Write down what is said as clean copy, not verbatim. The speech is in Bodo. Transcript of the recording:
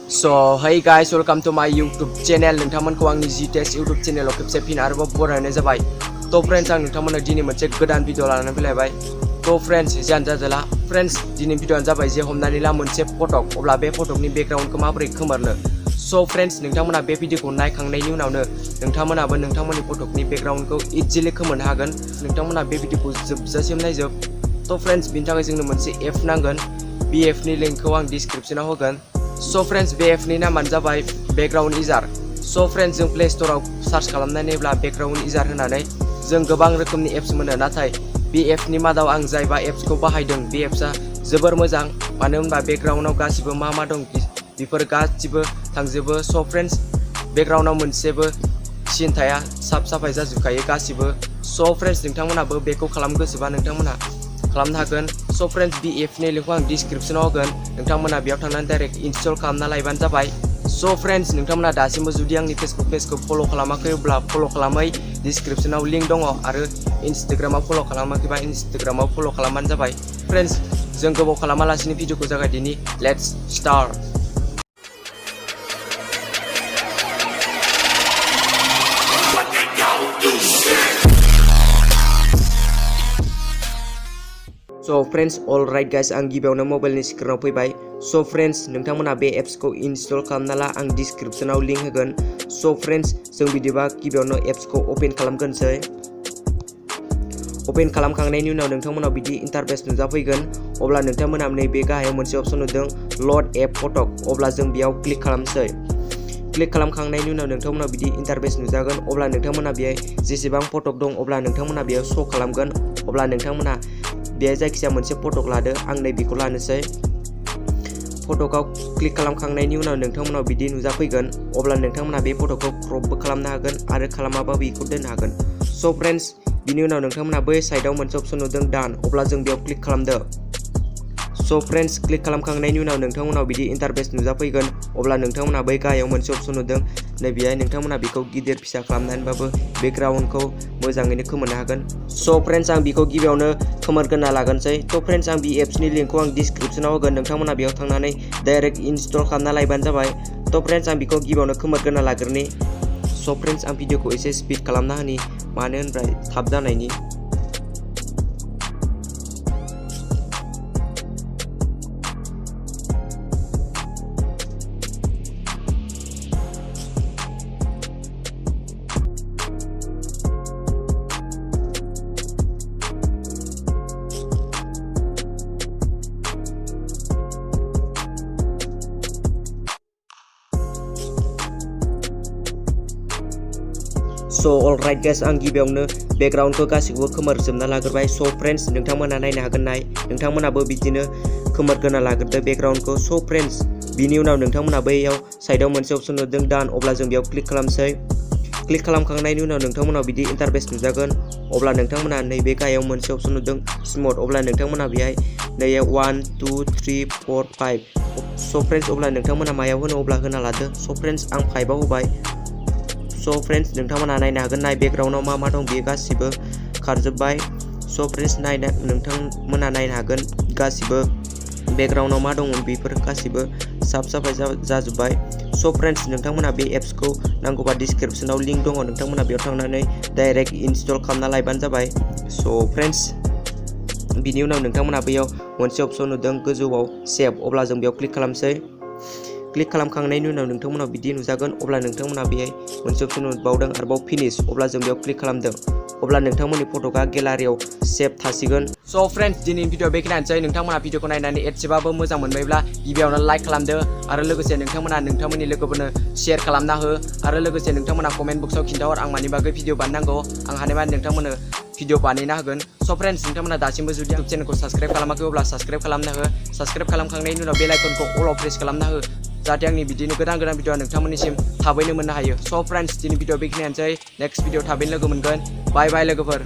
So hey guys, welcome to my YouTube channel. नोंथांमोनखौ आंनि GTS YouTube channel आव खेबसे फिन आरोबाव बरायनाय जाबाय। तो फ्रेंड्स आं नोंथांमोननो दिनै मोनसे गोदान भिडिअ लानानै फैलायबाय। तो फ्रेंड्स जियानो जादोला फ्रेंड्स दिनै भिडिअआनो जाबाय जे हमनानै ला मोनसे फटक अब्ला बे फटकनि बेकग्राउन्डखौ माबोरै खोमोरनो। सो फ्रेंड्स नोंथांमोना बे भिडिअखौ नायखांनायनि उनावनो नोंथांमोनाबो नोंथांमोननि फटकनि बेकग्राउन्डखौ इजिलि खोमोरनो हागोन। नोंथांमोना बे भिडिअखौ जोबजासिम नायजोब। तो फ्रेंड्स बिनि थाखाय जोंनो मोनसे एप नांगोन। बे एपनि लिंकखौ आं डिस्क्रिप्शनाव होगोन। सो फ्रेंड्स बे एपनि नामानो जाबाय बेकग्राउन्ड इजार। सो फ्रेंड्स जों प्ले स्टोराव सार्च खालामनानै नायोब्ला बेकग्राउन्ड इजार होनानै जों गोबां रोखोमनि एप्स मोनो। नाथाय बे एपनि मादाव आं जायबा एप्सखौ बाहायदों बे एप्सआ जोबोर मोजां। मानो होनबा बेकग्राउन्डआव गासिबो मा दं बेफोर गासिबो थांजोबो। सो फ्रेंड्स बेकग्राउन्डआव मोनसेबो सिन थाया, साफायै जाजोबखायो गासिबो। सो फ्रेंड्स नोंथांमोनाबो बेखौ खालामनो गोसोबा नोंथांमोना खालामनो हागोन। सो फ्रेंड्स बे एपनि लिंकखौ आं डिस्क्रिप्शनाव होगोन। नोंथांमोना बेयाव थांनानै डाइरेक्ट इनस्टल खालामना लायबानो जाबाय। सो फ्रेंड्स नोंथांमोना दासिमबो जुदि आंनि फेसबुक पेजखौ फल' खालामाखैब्ला फल' खालामै, डिस्क्रिप्शनाव लिंक दङ। आरो इन्स्टाग्रामाव फल' खालामाखैबा इन्स्टाग्रामाव फल' खालामबानो जाबाय। फ्रेंड्स जों गोबाव खालामालासिनो भिडिअखौ जागायदिनि। Let's start. So friends alright guys, आं गिबियावनो मबाइलनि स्क्रिनाव फैबाय। सो फ्रेंड्स नोंथांमोना बे एप्सखौ इनस्टल खालामना ला, आं डिस्क्रिप्शनाव लिंक होगोन। सो फ्रेंड्स जों बिदिबा गिबियावनो एप्सखौ ओपन खालामग्रोनोसै। ओपन खालामखांनायनि उनाव नोंथांमोनाव बिदि इन्टारफेस नुजाफैगोन। अब्ला नोंथांमोना नैबे गाहायाव मोनसे अपसन नुदों ल'ड एप फटक। अब्ला जों बेयाव क्लिक खालामसै। क्लिक खालामखांनायनि उनाव नोंथांमोनाव बिदि इन्टारफेस नुजागोन। अब्ला नोंथांमोना बेहाय जेसेबां फटक दं अब्ला नोंथांमोना बेयाव श' खालामगोन। अब्ला नोंथांमोना बेहाय जायखिजाया मोनसे फटक लादो। आं नैबेखौ लानोसै। फटकआव क्लिक खालामखांनायनि उनाव नोंथांमोनाव बिदि नुजाफैगोन। अब्ला नोंथांमोना बे फटकखौ क्रपबो खालामनो हागोन आरो खालामाबा बेखौ दोननो हागोन। सो फ्रेंड्स बिनि उनाव नोंथांमोना बै साइडआव मोनसे अपसन नुदों डान। अब्ला जों बेयाव क्लिक खालामदो। सो फ्रेंड्स क्लिक खालामखांनायनि उनाव नोंथांमोनाव बिदि इन्टारफेस नुजाफैगोन। अब्ला नोंथांमोना बै गाहायाव मोनसे अपसन नुदों नैबेहाय नोंथांमोना बेखौ गिदिर फिसा खालामनानैबाबो बेकग्राउन्डखौ मोजाङैनो खोमोरनो हागोन। सो फ्रेंड्स आं बेखौ गिबियावनो खोमोरग्रोना लागोनसै। थ' फ्रेंड्स आं बे एप्सनि लिंकखौ आं डिस्क्रिप्शनाव होगोन। नोंथांमोना बेयाव थांनानै डाइरेक्ट इनस्टल खालामना लायबानो जाबाय। थ' फ्रेंड्स आं बेखौ गिबियावनो खोमोरग्रोना लाग्रोनि। सो फ्रेंड्स आं भिडिअखौ एसे स्पिड खालामना होनि, मानो होनब्ला थाब जानायनि। सो अलराइट गाइस, आं गिबियावनो बेकग्राउन्डखौ गासिखौबो खोमोरजोबना लाग्रोबाय। सो फ्रेंड्स नोंथांमोना नायनो हागोन नाय, नोंथांमोनाबो बिदिनो खोमोरग्रोना लाग्रोदो बेकग्राउन्डखौ। सो फ्रेंड्स बिनि उनाव नोंथांमोना बैयाव साइडआव मोनसे अपसन नुदों डान। अब्ला जों बेयाव क्लिक खालामसै। क्लिक खालामखांनायनि उनाव नोंथांमोनाव बिदि इन्टारफेस नुजागोन। अब्ला नोंथांमोना नैबे गाहायाव मोनसे अपसन नुदों स्मुथ। अब्ला नोंथांमोना बेहाय नैयाव 1 2 3 4 5। सो फ्रेंड्स अब्ला नोंथांमोना मायाव होनो अब्ला होना लादो। सो फ्रेंड्स आं 5आव होबाय। सो फ्रेंड्स नोंथांमोना नायनो हागोन नाय बेकग्राउन्डआव मा दं बेयो गासिबो खारजोब्बाय। सो फ्रेंड्स नोंथांमोना नायनो हागोन गासिबो बेकग्राउन्डआव मा दंमोन बेफोर गासिबो साफायै जाजोब्बाय। सो फ्रेंड्स नोंथांमोना बे एप्सखौ नांगौबा डिस्क्रिप्शनाव लिंक दङ, नोंथांमोना बेयाव थांनानै डाइरेक्ट इनस्टल खालामना लायबानो जाबाय। सो फ्रेंड्स बिनि उनाव नोंथांमोना बैयाव मोनसे अपसन नुदों गोजौआव सेभ। अब्ला जों बेयाव क्लिक खालामसै। क्लिक खालामखांनायनि उनाव नोंथांमोनाव बिदि नुजागोन। अब्ला नोंथांमोना बेहाय मोनसे अपसन नुबावदों आरोबाव फिनिश। अब्ला जों बेयाव क्लिक खालामदों। अब्ला नोंथांमोननि फटकआ गेलारियाव सेभ थासिगोन। सो फ्रेंड्स दिनैनि भिडिअ बेखिनियानोसै। नोंथांमोना भिडिअखौ नायनानै एसेबाबो मोजां मोनबायब्ला गिबियावनो लाइक खालामदो आरो लोगोसे नोंथांमोना नोंथांमोननि लोगोफोरनो शेयार खालामना हो आरो लोगोसे नोंथांमोना कमेन्ट बक्सआव खिन्थाहर आं मानि बागै भिडिअ बानायनांगौ। आं हानायमानि नोंथांमोननो भिडिअ बानायना होगोन। सो फ्रेंड्स नोंथांमोना दासिमबो जुदि इउटुब चेनेलखौ साबस्क्राइब खालामाखै अब्ला साबस्क्राइब खालामना हो। साबस्क्राइब खालामखांनायनि उनाव बेल आइकनखौ अलआव प्रेस खालामना हो, जाहाथे आंनि बिदिनो गोदान भिडिअ नोंथांमोननिसिम थाबैनो मोननो हायो। सो फ्रेंड्स दिनै भिडिअ बेखिनियानोसै। नेक्स्ट भिडिअ थाबैनो लोगो मोनगोन। बाय बाय लोगोफोर।